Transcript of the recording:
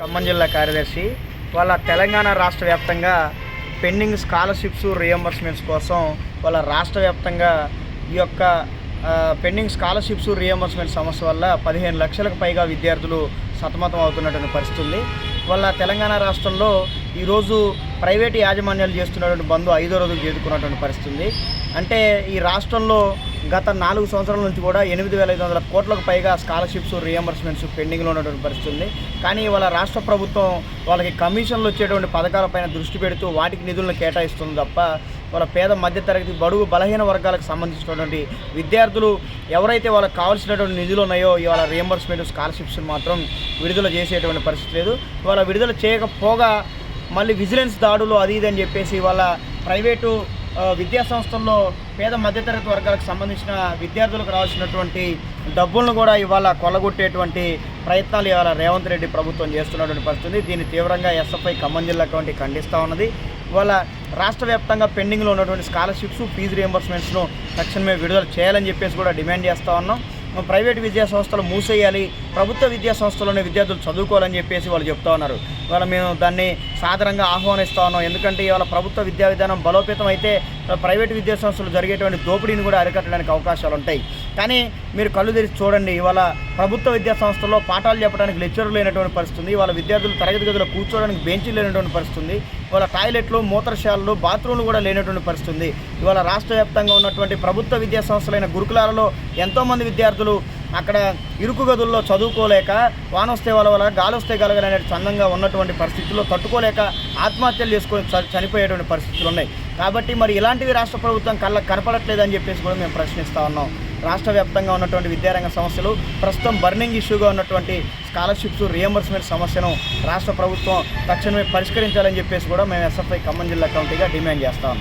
ఖమ్మం జిల్లా కార్యదర్శి వాళ్ళ తెలంగాణ రాష్ట్ర వ్యాప్తంగా పెండింగ్ స్కాలర్షిప్స్ రియంబర్స్మెంట్స్ కోసం వాళ్ళ రాష్ట్ర వ్యాప్తంగా ఈ యొక్క పెండింగ్ స్కాలర్షిప్స్ రియంబర్స్మెంట్ సమస్య వల్ల 15 లక్షలకు పైగా విద్యార్థులు సతమతం అవుతున్నటువంటి పరిస్థితి ఉంది. వాళ్ళ తెలంగాణ రాష్ట్రంలో ఈరోజు ప్రైవేటు యాజమాన్యాలు చేస్తున్నటువంటి బంద్ 5వ రోజుకు చేరుకున్నటువంటి పరిస్థితి ఉంది. అంటే ఈ రాష్ట్రంలో గత 4 సంవత్సరాల నుంచి కూడా 8,500 కోట్లకు పైగా స్కాలర్షిప్స్ రియంబర్స్మెంట్స్ పెండింగ్లో ఉన్నటువంటి పరిస్థితి ఉంది. కానీ వాళ్ళ రాష్ట్ర ప్రభుత్వం వాళ్ళకి కమిషన్లు వచ్చేటువంటి పథకాలపైన దృష్టి పెడుతూ వాటికి నిధులను కేటాయిస్తుంది తప్ప వాళ్ళ పేద మధ్యతరగతి బడుగు బలహీన వర్గాలకు సంబంధించినటువంటి విద్యార్థులు ఎవరైతే వాళ్ళకి కావాల్సినటువంటి నిధులు ఉన్నాయో ఇవాళ రియంబర్స్మెంట్ స్కాలర్షిప్స్ మాత్రం విడుదల చేసేటువంటి పరిస్థితి లేదు. వాళ్ళ విడుదల చేయకపోగా మళ్ళీ విజిలెన్స్ దాడులు అది ఇది అని చెప్పేసి వాళ్ళ ప్రైవేటు విద్యా సంస్థల్లో పేద మధ్యతరగతి వర్గాలకు సంబంధించిన విద్యార్థులకు రావాల్సినటువంటి డబ్బులను కూడా ఇవాళ కొల్లగొట్టేటువంటి ప్రయత్నాలు ఇవాళ రేవంత్ రెడ్డి ప్రభుత్వం చేస్తున్నటువంటి పరిస్థితి. దీన్ని తీవ్రంగా ఎస్ఎఫ్ఐ ఖమ్మం జిల్లా కమిటీ ఖండిస్తూ ఉన్నది. ఇవాళ రాష్ట్ర వ్యాప్తంగా పెండింగ్లో ఉన్నటువంటి స్కాలర్షిప్స్ ఫీజు రియంబర్స్మెంట్స్ను తక్షణమే విడుదల చేయాలని చెప్పేసి కూడా డిమాండ్ చేస్తూ ఉన్నాం. ప్రైవేట్ విద్యా సంస్థలు మూసేయాలి, ప్రభుత్వ విద్యా సంస్థలోనే విద్యార్థులు చదువుకోవాలని చెప్పేసి వాళ్ళు చెప్తా ఉన్నారు. ఇవాళ మేము దాన్ని సాదరంగా ఆహ్వానిస్తూ ఉన్నాం. ఎందుకంటే ఇవాళ ప్రభుత్వ విద్యా విధానం బలోపేతం అయితే ప్రైవేటు విద్యా సంస్థలు జరిగేటువంటి దోపిడీని కూడా అరికట్టడానికి అవకాశాలు ఉంటాయి. కానీ మీరు కళ్ళు తెరిచి చూడండి, ఇవాళ ప్రభుత్వ విద్యా సంస్థల్లో పాఠాలు చెప్పడానికి లెక్చరర్ లేనటువంటి పరిస్థితి. ఇవాళ విద్యార్థులు తరగతి గదిలో కూర్చోవడానికి బెంచీలు లేనటువంటి పరిస్థితి. ఇవాళ టాయిలెట్లు, మూత్రశాలలు, బాత్రూమ్లు కూడా లేనటువంటి పరిస్థితి. ఇవాళ రాష్ట్ర వ్యాప్తంగా ఉన్నటువంటి ప్రభుత్వ విద్యా సంస్థలైన గురుకులాలలో ఎంతోమంది విద్యార్థులు అక్కడ ఇరుకు గదుల్లో చదువుకోలేక వానొస్తే వల్ల గాలొస్తే గలగలనే చందంగా ఉన్నటువంటి పరిస్థితుల్లో తట్టుకోలేక ఆత్మహత్యలు చేసుకొని చనిపోయేటువంటి పరిస్థితులు ఉన్నాయి. కాబట్టి మరి ఇలాంటివి రాష్ట్ర ప్రభుత్వం కళ్ళకు కనపడట్లేదని చెప్పేసి కూడా మేము ప్రశ్నిస్తూ ఉన్నాం. రాష్ట్ర వ్యాప్తంగా ఉన్నటువంటి విద్యారంగ సమస్యలు, ప్రస్తుతం బర్నింగ్ ఇష్యూగా ఉన్నటువంటి స్కాలర్షిప్స్ రియంబర్స్మెంట్ సమస్యను రాష్ట్ర ప్రభుత్వం తక్షణమే పరిష్కరించాలని చెప్పేసి కూడా మేము ఎస్ఎఫ్ఐ ఖమ్మం జిల్లా కమిటీగా డిమాండ్ చేస్తాం.